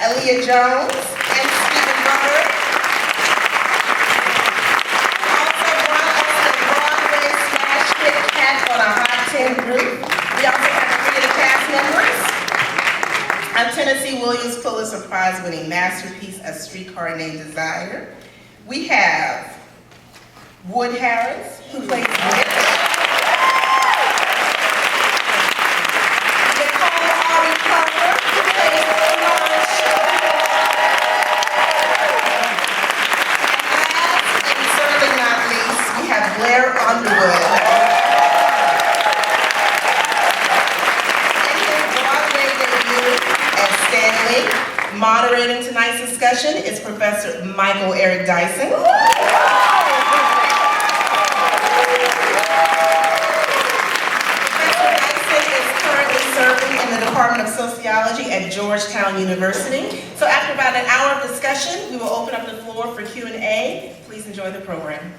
Aaliyah Jones, and Stephen Butler. Also brought us the Broadway smash hit Cat on a Hot 10 group. We also have 3 of the cast members. A Tennessee Williams Pulitzer Prize-winning masterpiece, A Streetcar Named Desire. We have Wood Harris, who plays Nick. Nicole Ari, who plays Last and certainly not least, we have Blair Underwood. In his Broadway debut as Stanley, moderating tonight's discussion is Professor Nicole Ari Dyson. Serving in the Department of Sociology at Georgetown University. So after about an hour of discussion, we will open up the floor for Q&A. Please enjoy the program.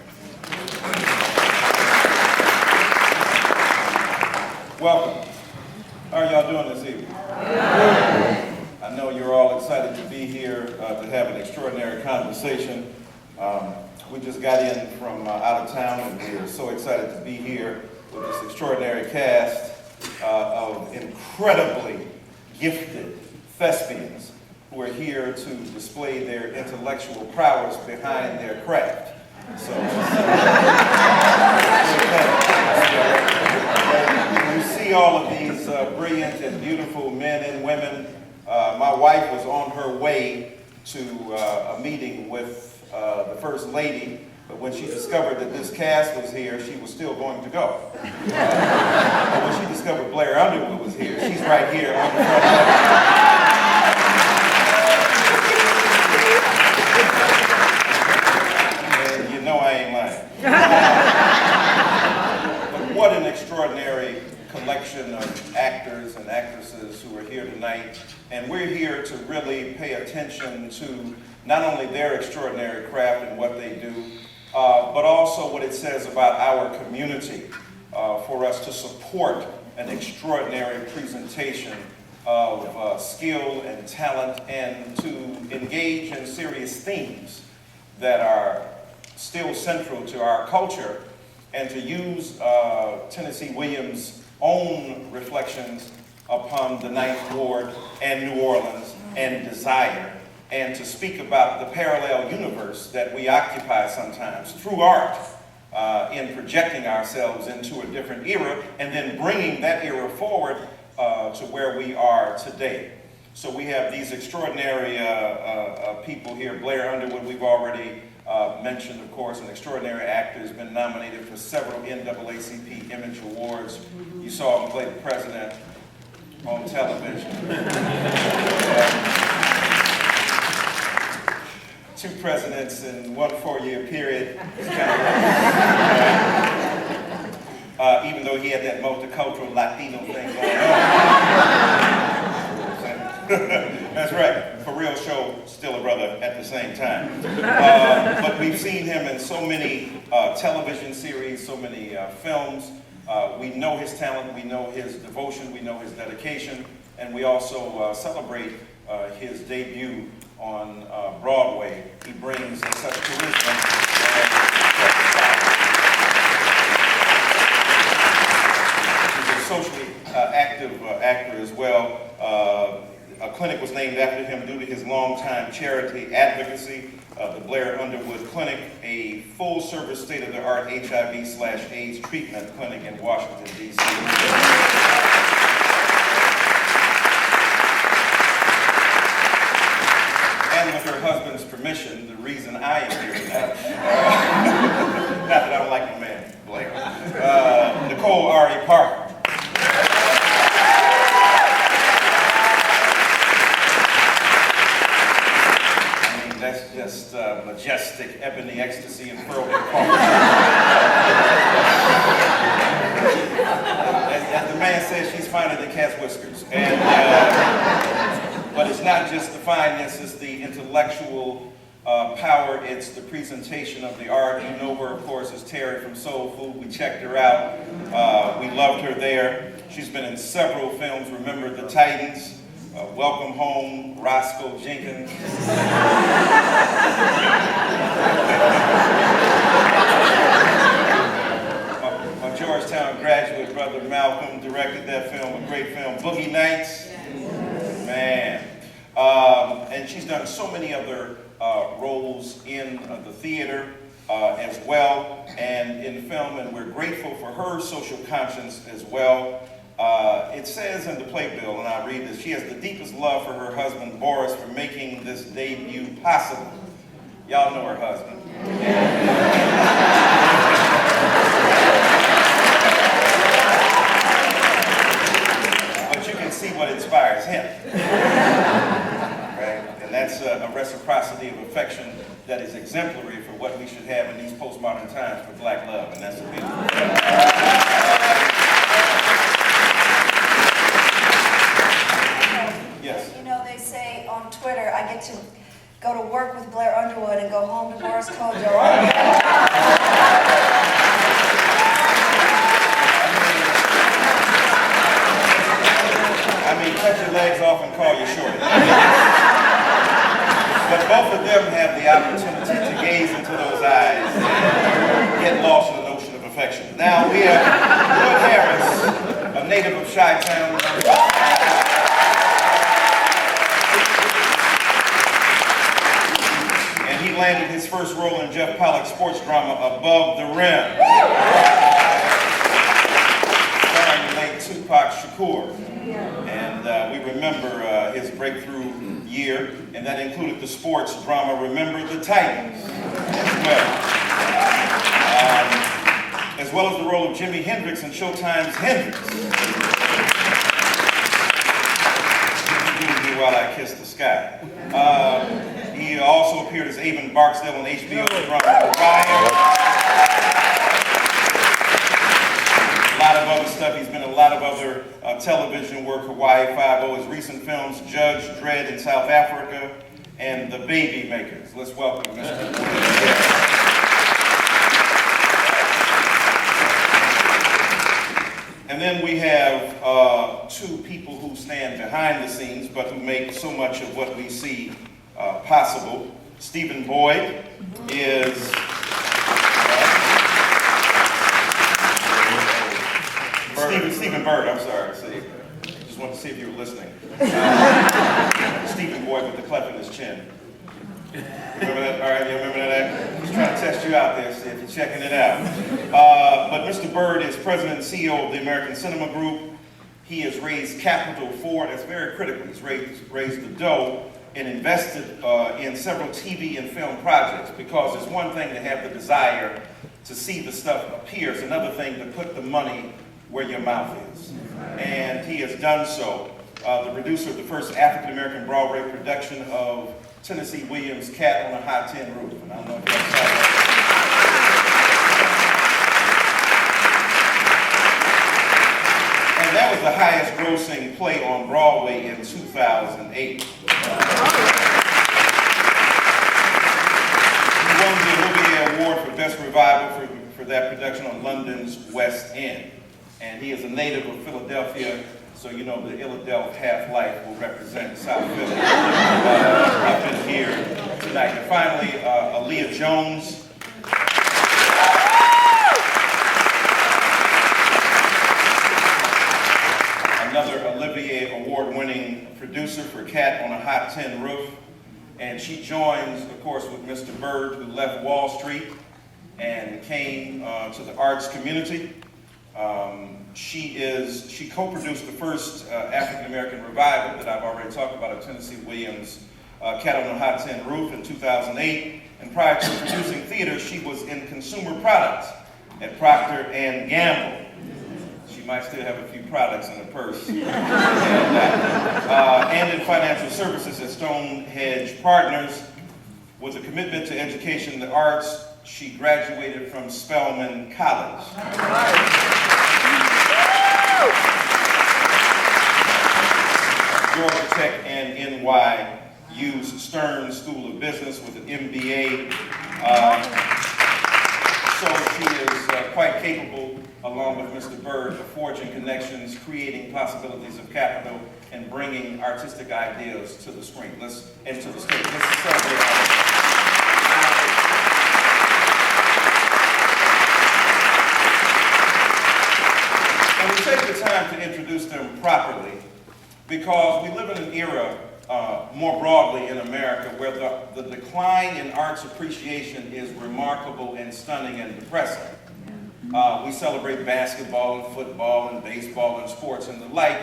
Welcome. How are y'all doing this evening? I know you're all excited to be here to have an extraordinary conversation. We just got in from out of town and we are so excited to be here with this extraordinary cast of incredibly gifted thespians who are here to display their intellectual prowess behind their craft. So, you see all of these brilliant and beautiful men and women. My wife was on her way to a meeting with the First Lady, but when she discovered that this cast was here, she was still going to go. But when she discovered Blair Underwood was here, she's right here on the front line. And you know I ain't lying. But what an extraordinary collection of actors and actresses who are here tonight. And we're here to really pay attention to not only their extraordinary craft and what they do, but also what it says about our community, for us to support an extraordinary presentation of skill and talent and to engage in serious themes that are still central to our culture, and to use Tennessee Williams' own reflections upon the Ninth Ward and New Orleans and desire, and to speak about the parallel universe that we occupy sometimes through art, in projecting ourselves into a different era and then bringing that era forward to where we are today. So we have these extraordinary people here. Blair Underwood, we've already mentioned, of course, an extraordinary actor, has been nominated for several NAACP Image Awards. You saw him play the president on television. 2 presidents in 1 4-year period. Even though he had that multicultural Latino thing going on. That's right. For real show, still a brother at the same time. But we've seen him in so many television series, so many films. We know his talent, we know his devotion, we know his dedication, and we also celebrate his debut on Broadway. He brings such charisma. He's a socially active actor as well. A clinic was named after him due to his longtime charity advocacy, the Blair Underwood Clinic, a full-service state-of-the-art HIV/AIDS treatment clinic in Washington, D.C. And with her husband's permission, the reason I am here tonight, not that I don't like my man, Blair, Nicole Ari Paker. That's just majestic ebony ecstasy and pearl and as the man says, she's finer than cat's whiskers. And, but it's not just the fineness, it's the intellectual power, it's the presentation of the art. You know her, of course, as Terry from Soul Food. We checked her out. We loved her there. She's been in several films. Remember the Titans. Welcome home, Roscoe Jenkins. My Georgetown graduate brother Malcolm directed that film, a great film, Boogie Nights. Man. And she's done so many other roles in the theater as well, and in film, and we're grateful for her social conscience as well. It says in the playbill, and I read this, she has the deepest love for her husband, Boris, for making this debut possible. Y'all know her husband. But you can see what inspires him. Right? And that's a reciprocity of affection that is exemplary for what we should have in these postmodern times for black love, and that's a beautiful thing. You know, they say on Twitter, I get to go to work with Blair Underwood and go home to Boris Kojo. I mean, cut your legs off and call you short. But both of them have the opportunity to gaze into those eyes and get lost in the notion of affection. Now we have Wood Harris, a native of Chi-Town. He landed his first role in Jeff Pollock's sports drama, Above the Rim, starring the late Tupac Shakur. And we remember his breakthrough year, and that included the sports drama, Remember the Titans, as well as the role of Jimi Hendrix in Showtime's Hendrix. While I Kiss the Sky. He also appeared as Avon Barksdale on HBO's drama Wire. A lot of other stuff. He's been in a lot of other television work. Hawaii Five-0, his recent films, Judge Dredd in South Africa, and The Baby Makers. Let's welcome Mr. And then we have two people who stand behind the scenes, but who make so much of what we see possible. Stephen Boyd is Stephen Bird, I'm sorry. See, just wanted to see if you were listening. Stephen Boyd with the cleft in his chin. Remember that? All right, you remember that? Just trying to test you out there, see if you're checking it out. But Mr. Bird is president and CEO of the American Cinema Group. He has raised capital for, that's very critical, he's raised the dough and invested in several TV and film projects, because it's one thing to have the desire to see the stuff appear, it's another thing to put the money where your mouth is. And he has done so. The producer of the first African-American Broadway production of Tennessee Williams' Cat on a Hot Tin Roof. And I don't know if you saw that. And that was the highest grossing play on Broadway in 2008. He won the Olivier Award for Best Revival for that production on London's West End. And he is a native of Philadelphia, so you know the Philadelphia half-life will represent South Philly up in here tonight. And finally, Aaliyah Jones. Another Olivier Award-winning producer for Cat on a Hot Tin Roof. And she joins, of course, with Mr. Bird, who left Wall Street and came to the arts community. She co-produced the first African-American revival that I've already talked about of Tennessee Williams' Cat on a Hot Tin Roof in 2008. And prior to producing theater, she was in consumer products at Procter & Gamble. She might still have a few products in her purse. And in financial services at Stonehenge Partners. With a commitment to education and the arts, she graduated from Spelman College. Georgia Tech and NYU's Stern School of Business with an MBA. So she is quite capable, along with Mr. Bird, of forging connections, creating possibilities of capital, and bringing artistic ideas to the screen. And to the stage. Let's celebrate her. And we take the time to introduce them properly because we live in an era, more broadly in America, where the decline in arts appreciation is remarkable and stunning and depressing. We celebrate basketball and football and baseball and sports and the like,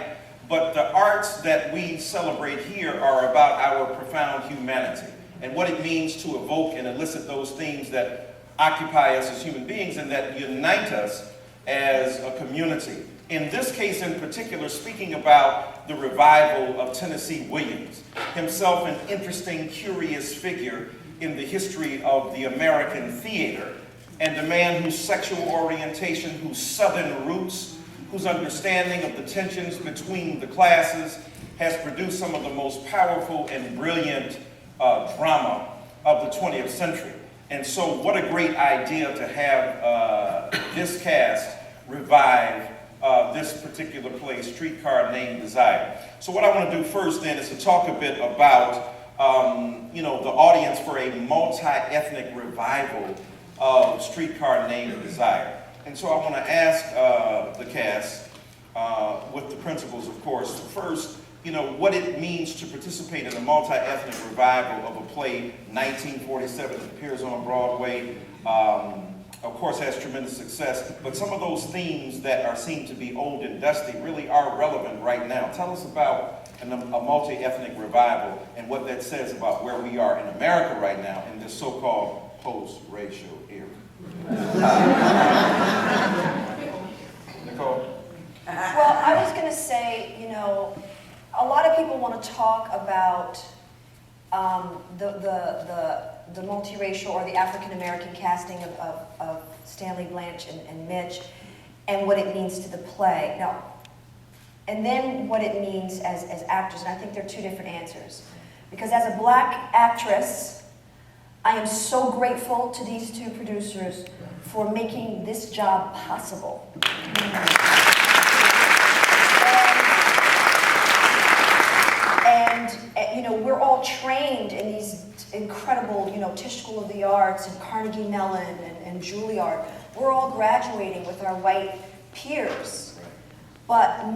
but the arts that we celebrate here are about our profound humanity and what it means to evoke and elicit those themes that occupy us as human beings and that unite us as a community. In this case in particular, speaking about the revival of Tennessee Williams, himself an interesting, curious figure in the history of the American theater, and a man whose sexual orientation, whose Southern roots, whose understanding of the tensions between the classes has produced some of the most powerful and brilliant drama of the 20th century. And so what a great idea to have this cast revive this particular play, Streetcar Named Desire. So what I want to do first then is to talk a bit about the audience for a multi-ethnic revival of Streetcar Named Desire. And so I want to ask the cast, with the principals of course, first, what it means to participate in a multi-ethnic revival of a play, 1947, that appears on Broadway, of course has tremendous success, but some of those themes that are seen to be old and dusty really are relevant right now. Tell us about a multi-ethnic revival and what that says about where we are in America right now in this so-called post-racial era. Nicole? Well, I was going to say, a lot of people want to talk about the multiracial or the African-American casting of Stanley Blanche and Mitch and what it means to the play. Now, and then what it means as actors, and I think they're two different answers. Because as a black actress, I am so grateful to these two producers for making this job possible. And we're all trained in these incredible, Tisch School of the Arts and Carnegie Mellon and Juilliard. We're all graduating with our white peers. But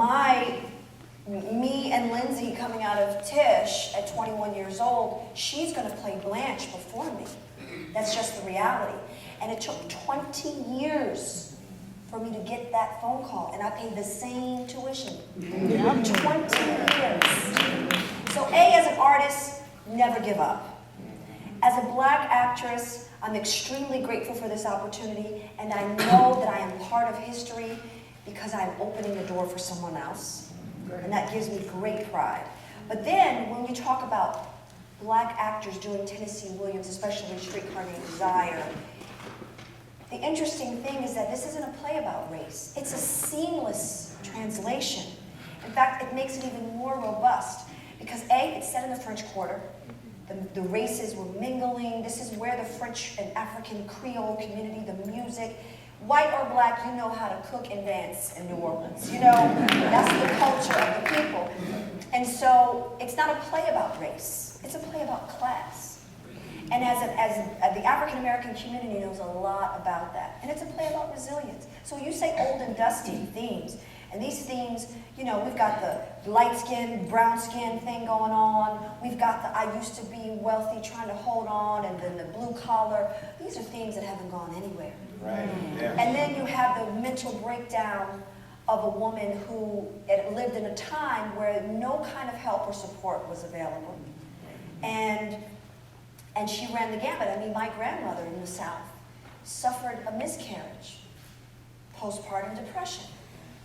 me and Lindsay coming out of Tisch at 21 years old, she's going to play Blanche before me. That's just the reality. And it took 20 years for me to get that phone call, and I paid the same tuition. 20 years. So as an artist, never give up. As a black actress, I'm extremely grateful for this opportunity, and I know that I am part of history because I'm opening the door for someone else. And that gives me great pride. But then, when we talk about black actors doing Tennessee Williams, especially Streetcar Named Desire, the interesting thing is that this isn't a play about race. It's a seamless translation. In fact, it makes it even more robust. Because it's set in the French Quarter. The races were mingling. This is where the French and African Creole community, the music, white or black, you know how to cook and dance in New Orleans. That's the culture of the people. And so it's not a play about race. It's a play about class. And as the African-American community knows a lot about that. And it's a play about resilience. So you say old and dusty themes. And these themes, we've got the light skin, brown skin thing going on. We've got the I used to be wealthy trying to hold on, and then the blue collar. These are themes that haven't gone anywhere. Right. Yeah. And then you have the mental breakdown of a woman who lived in a time where no kind of help or support was available. And she ran the gamut. I mean, my grandmother in the South suffered a miscarriage, postpartum depression.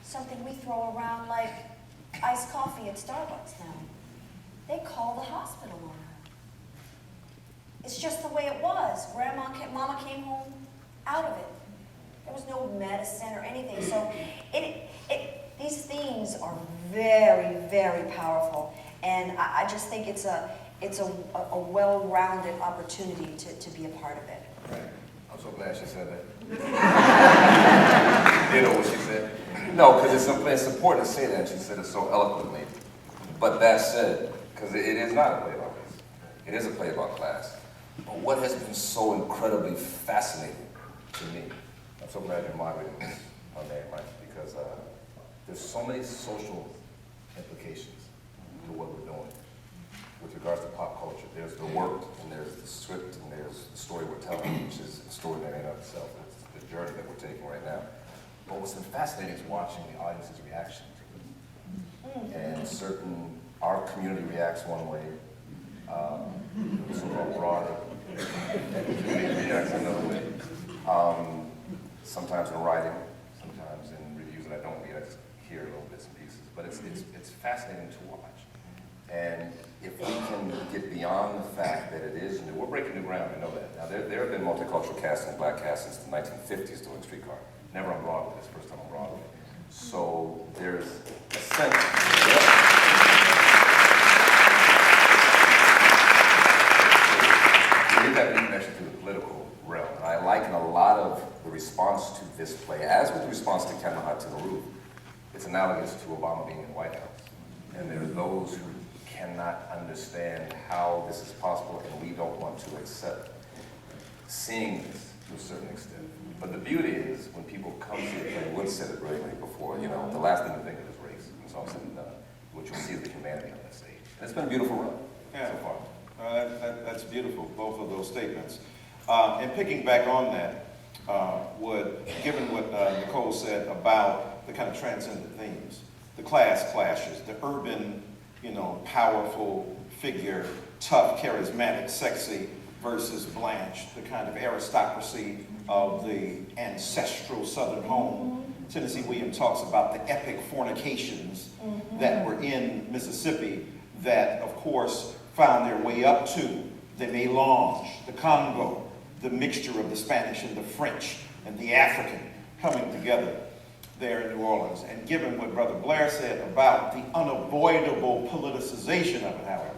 Something we throw around like iced coffee at Starbucks now. They called the hospital on her. It's just the way it was. Mama came home out of it. There was no medicine or anything. So these themes are very, very powerful. And I just think it's a well-rounded opportunity to be a part of it. Right. I'm so glad she said that. You know what she said? No, because it's important to say that. She said it so eloquently. But that said, because it is not a play about race. It is a play about class. But what has been so incredibly fascinating to me, I'm so glad you're moderating this on there, Mike, because there's so many social implications to what we're doing with regards to pop culture. There's the work, and there's the script, and there's the story we're telling, which is extraordinary in of itself. It's the journey that we're taking right now. But what's been fascinating is watching the audience's reaction to it. And our community reacts one way, the so-called broader community reacts another way. Sometimes in writing, sometimes in reviews that I don't read, I just hear little bits and pieces. But it's fascinating to watch. And if we can get beyond the fact that it is new, we're breaking new ground, I know that. Now, there have been multicultural casting, black cast since the 1950s doing Streetcar. Never on Broadway, this first time on Broadway. So there's a sense. We did have a connection to the political realm. And I liken a lot of the response to this play, as with the response to Ken Hot to the Roof, it's analogous to Obama being in the White House. And there are those who cannot understand how this is possible, and we don't want to accept seeing this to a certain extent. But the beauty is, when people come to the play, Wood said it brilliantly before, the last thing to think of is race. It's all said and done. What you'll see is the humanity on that stage. And it's been a beautiful run so far. That's beautiful, both of those statements. And picking back on that, given what Nicole said about the kind of transcendent themes, the class clashes, the urban, powerful figure, tough, charismatic, sexy, versus Blanche, the kind of aristocracy of the ancestral Southern home. Tennessee Williams talks about the epic fornications that were in Mississippi that, of course, found their way up to the Mélange, the Congo, the mixture of the Spanish and the French and the African coming together there in New Orleans. And given what Brother Blair said about the unavoidable politicization of it, however,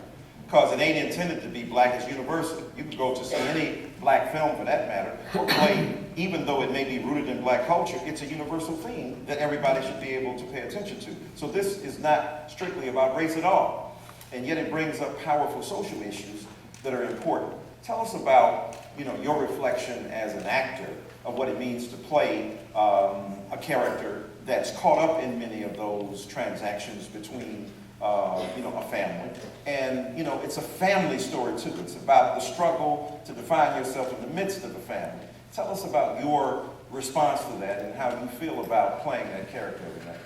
because it ain't intended to be black as universal. You can go to see any black film for that matter, or play, even though it may be rooted in black culture, it's a universal theme that everybody should be able to pay attention to. So this is not strictly about race at all. And yet it brings up powerful social issues that are important. Tell us about, your reflection as an actor of what it means to play a character that's caught up in many of those transactions between a family. And, it's a family story too. It's about the struggle to define yourself in the midst of a family. Tell us about your response to that and how you feel about playing that character every night.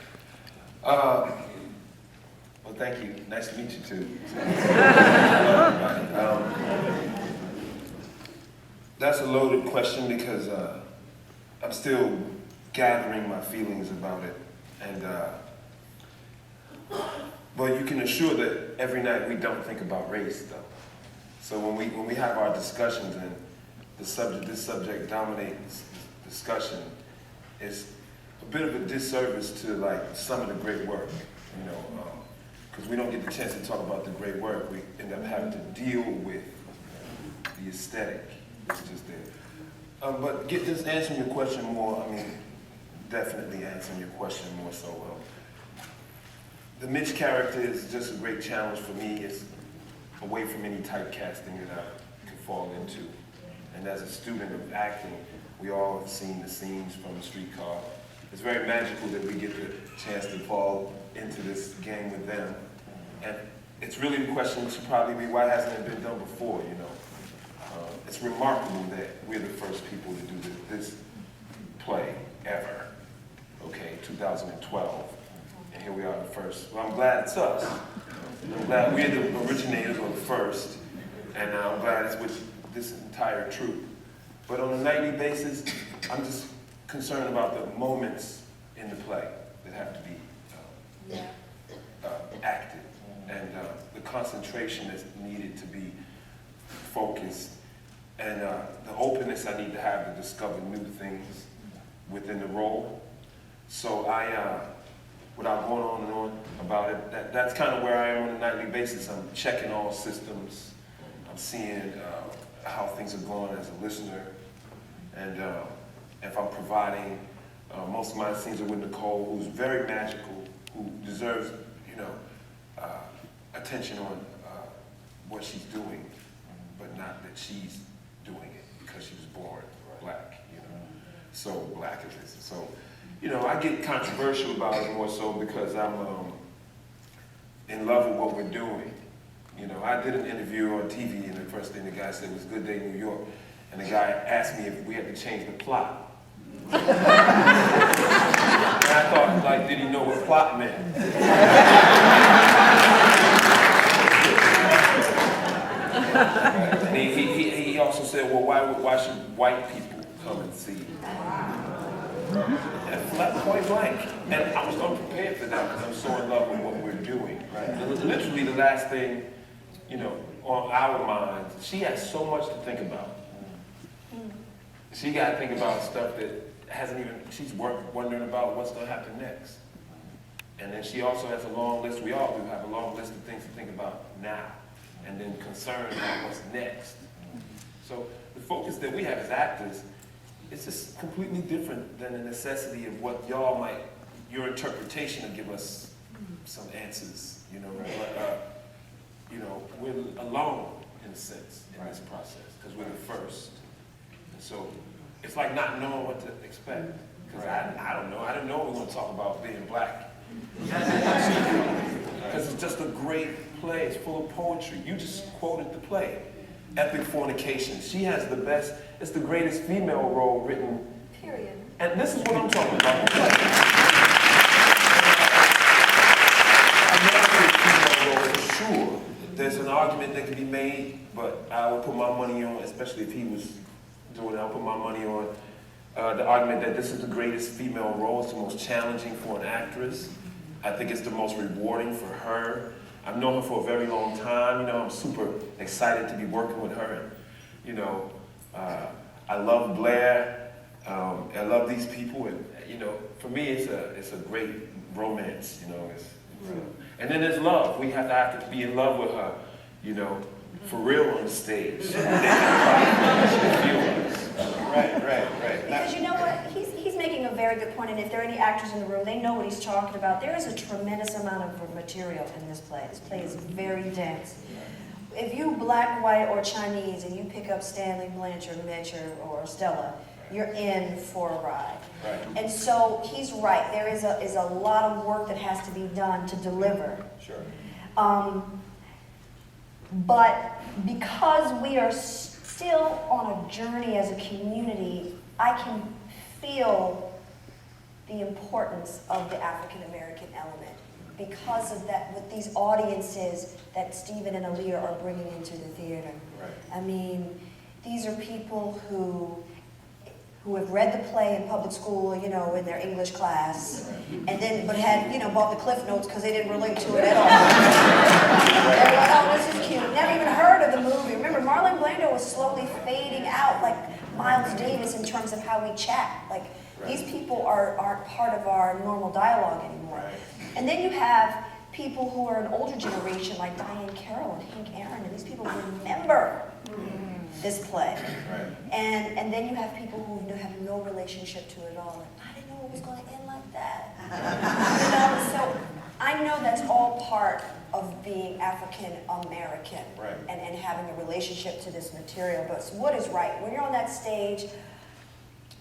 Well, thank you. Nice to meet you too. That's a loaded question because I'm still gathering my feelings about it. And but you can assure that every night we don't think about race, though. So when we have our discussions and this subject dominates discussion, it's a bit of a disservice to some of the great work, because we don't get the chance to talk about the great work. We end up having to deal with the aesthetic. It's just there. But just answering your question more, definitely answering your question more so well. The Mitch character is just a great challenge for me. It's away from any typecasting that I could fall into. And as a student of acting, we all have seen the scenes from the Streetcar. It's very magical that we get the chance to fall into this game with them. And it's really the question should probably be, why hasn't it been done before, It's remarkable that we're the first people to do this play ever, 2012. And here we are the first. Well, I'm glad it's us. I'm glad we're the originators or the first. And I'm glad it's with this entire troupe. But on a nightly basis, I'm just concerned about the moments in the play that have to be acted. And the concentration that's needed to be focused. And the openness I need to have to discover new things within the role. So without going on and on about it, that's kind of where I am on a nightly basis. I'm checking all systems. I'm seeing how things are going as a listener. And if I'm providing, most of my scenes are with Nicole, who's very magical, who deserves, attention on what she's doing, but not that she's doing it because she was born black, So black it is. So, I get controversial about it more so because I'm in love with what we're doing. I did an interview on TV, and the first thing the guy said was "Good Day, New York," and the guy asked me if we had to change the plot. And I thought, like, did he know what plot meant? And he also said, well, why should white people come and see? And flat point blank. And I was unprepared for that because I'm so in love with what we're doing. And literally the last thing, on our minds, she has so much to think about. She got to think about stuff that she's wondering about what's going to happen next. And then she also has a long list, we all do have a long list of things to think about now. And then concerned about what's next. So the focus that we have as actors, it's just completely different than the necessity of what your interpretation will give us some answers, But, we're alone in a sense in this process because we're the first. And so it's like not knowing what to expect because I don't know. I didn't know we were going to talk about being black. Because it's just a great play. It's full of poetry. You just quoted the play. Epic Fornication. She has the best, it's the greatest female role written. Period. And this is what I'm talking about. Sure, there's an argument that can be made, but I would put my money on, especially if he was doing it, I'll put my money on the argument that this is the greatest female role. It's the most challenging for an actress. I think it's the most rewarding for her. I've known her for a very long time. I'm super excited to be working with her. And, I love Blair. I love these people. And, for me, it's a great romance. And then there's love. We have to be in love with her, for real on the stage. Right. Because you know what? He's making a very good point, and if there are any actors in the room, they know what he's talking about. There is a tremendous amount of material in this play. This play is very dense. If you black, white, or Chinese, and you pick up Stanley, Blanchard, Mitch, or Stella, you're in for a ride. And so he's right. There is a lot of work that has to be done to deliver. Sure. But because we are still on a journey as a community, I can feel the importance of the African American element because of that, with these audiences that Stephen and Aaliyah are bringing into the theater. I mean, these are people who have read the play in public school, in their English class, and then had bought the Cliff Notes because they didn't relate to it at all. They're like, oh, this is cute. Never even heard of the movie. Remember, Marlon Brando was slowly fading out like Miles Davis in terms of how we chat. Like, these people aren't part of our normal dialogue anymore. And then you have people who are an older generation like Diane Carroll and Hank Aaron, and these people remember this play. And then you have people who have no relationship to it at all. Like, I didn't know it was going to end like that. So I know that's all part of being African American and having a relationship to this material. But what is right? When you're on that stage,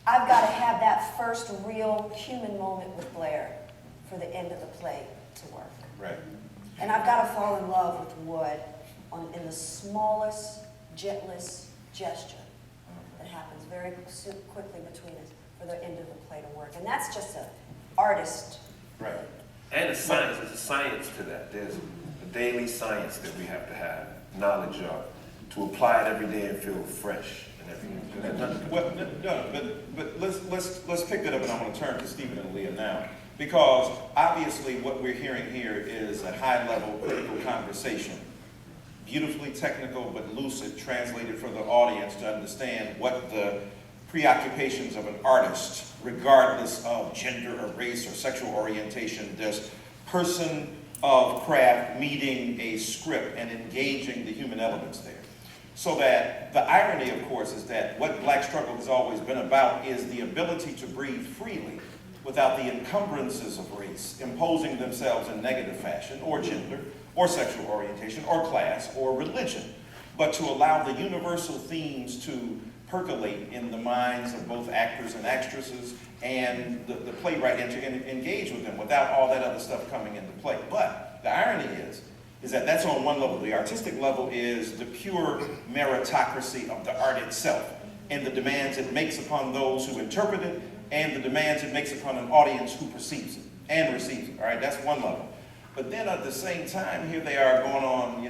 I've got to have that first real human moment with Blair for the end of the play to work. And I've got to fall in love with Wood in the smallest, gentlest gesture that happens very quickly between us for the end of the play to work. And that's just an artist. And a science, there's a science to that. There's a daily science that we have to have knowledge of to apply it every day and feel fresh and everything. Well, no, but let's pick that up, and I'm going to turn to Stephen and Leah now, because obviously what we're hearing here is a high-level critical conversation, beautifully technical but lucid, translated for the audience to understand what the preoccupations of an artist, regardless of gender or race or sexual orientation, this person of craft meeting a script and engaging the human elements there. So that the irony, of course, is that what Black struggle has always been about is the ability to breathe freely without the encumbrances of race imposing themselves in negative fashion, or gender, or sexual orientation, or class, or religion, but to allow the universal themes to percolate in the minds of both actors and actresses and the playwright, and to engage with them without all that other stuff coming into play. But the irony is that that's on one level. The artistic level is the pure meritocracy of the art itself and the demands it makes upon those who interpret it and the demands it makes upon an audience who perceives it and receives it. All right, that's one level. But then at the same time, here they are going on,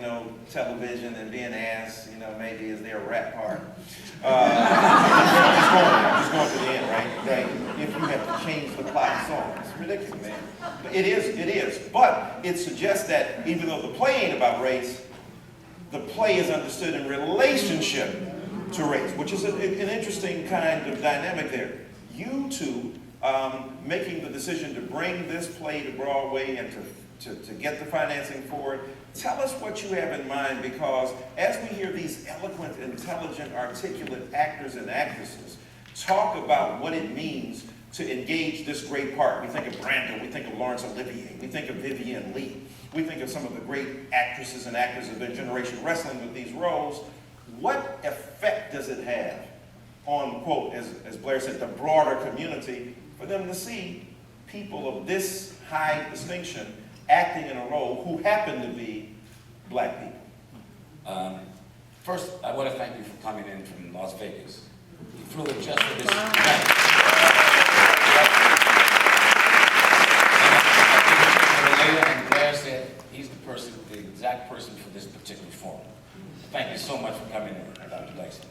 television and being asked, maybe is there a rap part? Just going to the end, right? If you have to change the plot and so on. It's ridiculous, man. But it is. But it suggests that even though the play ain't about race, the play is understood in relationship to race, which is an interesting kind of dynamic there. You two making the decision to bring this play to Broadway and to get the financing for it. Tell us what you have in mind, because as we hear these eloquent, intelligent, articulate actors and actresses talk about what it means to engage this great part. We think of Brandon, we think of Laurence Olivier, we think of Vivian Lee, we think of some of the great actresses and actors of their generation wrestling with these roles. What effect does it have on, quote, as Blair said, the broader community, for them to see people of this high distinction acting in a role who happen to be Black people? First, I want to thank you for coming in from Las Vegas. You flew in just for this event. And Blair said he's the exact person for this particular forum. Thank you so much for coming in, Dr. Dyson.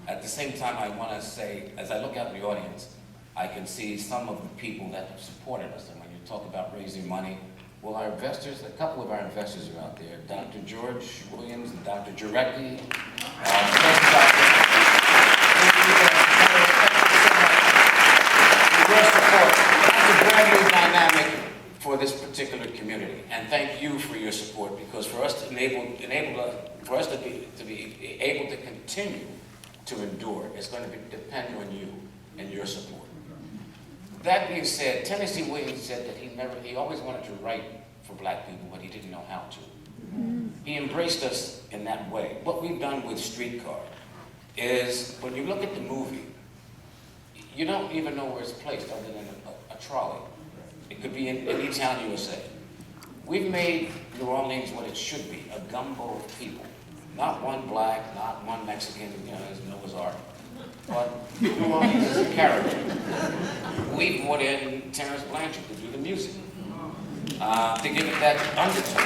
At the same time, I want to say, as I look out in the audience, I can see some of the people that have supported us. And when you talk about raising money, well, our investors, a couple of our investors are out there, Dr. George Williams and Dr. Jarecki. Your support. That's a brand new dynamic for this particular community. And thank you for your support, because for us to for us to be able to continue to endure, it's going to depend on you and your support. That being said, Tennessee Williams said that he always wanted to write for Black people, but he didn't know how to. He embraced us in that way. What we've done with Streetcar is, when you look at the movie, you don't even know where it's placed other than a trolley. It could be in any town USA. We've made New Orleans what it should be, a gumbo of people. Not one Black, not one Mexican, as Noah's Ark. But New Orleans is a character. We brought in Terrence Blanchard to do the music, to give it that undertone.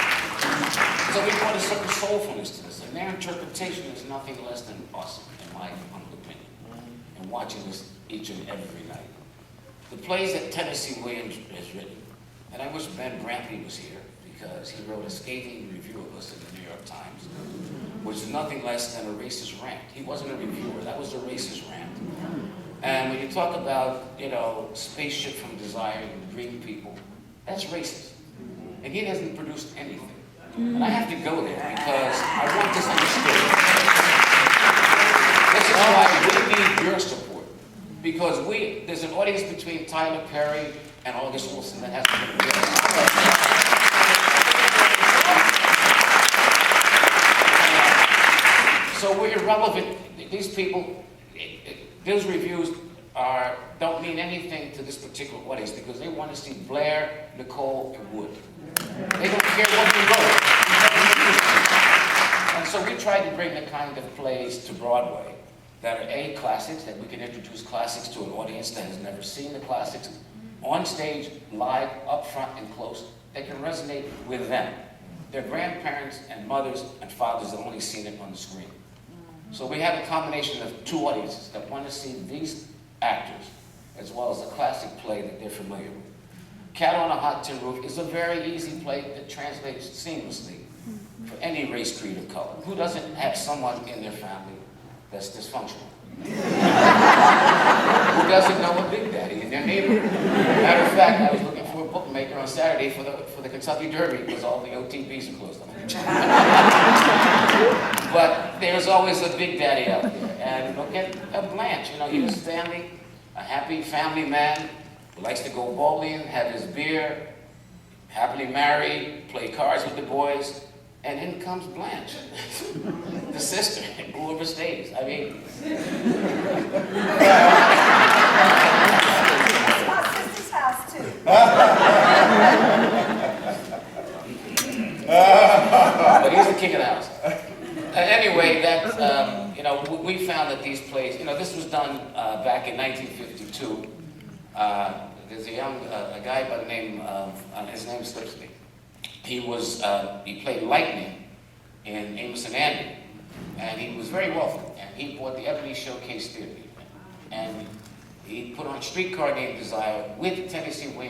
So we brought a certain soulfulness to this, and their interpretation is nothing less than awesome, in my humble opinion, and watching this each and every night. The plays that Tennessee Williams has written, and I wish Ben Brantley was here, because he wrote a scathing review of us in the New York Times, which is nothing less than a racist rant. He wasn't a reviewer, that was a racist rant. And when you talk about, spaceship from desire and green people, that's racist. And he hasn't produced anything. And I have to go there because I want this understood. This is why we need your support. Because there's an audience between Tyler Perry and August Wilson that has to be. So we're irrelevant. These people, those reviews don't mean anything to this particular audience, because they want to see Blair, Nicole, and Wood. They don't care what we wrote. And so we tried to bring the kind of plays to Broadway that are classics, that we can introduce classics to an audience that has never seen the classics, on stage, live, up front, and close. They can resonate with them. Their grandparents and mothers and fathers have only seen it on the screen. So we have a combination of two audiences that want to see these actors, as well as a classic play that they're familiar with. Cat on a Hot Tin Roof is a very easy play that translates seamlessly for any race, creed, or color. Who doesn't have someone in their family that's dysfunctional? Who doesn't know a Big Daddy in their neighborhood? Matter of fact, I was looking for a bookmaker on Saturday for the Kentucky Derby, because all the OTBs are closed. But there's there's always a big daddy out there. And look at Blanche, you know, he was Stanley, a happy family man who likes to go bowling, have his beer, happily married, play cards with the boys, and in comes Blanche, the sister, and blew up her stays. I mean, It's my sister's house too. but he's the king of the house. Anyway, that, you know, we found that these plays, you know, this was done back in 1952. There's a guy by the name of, his name slips me. He played Lightning in Amos and Andy, and he was very wealthy, and he bought the Ebony Showcase Theater, and he put on Streetcar Named Desire with Tennessee Williams.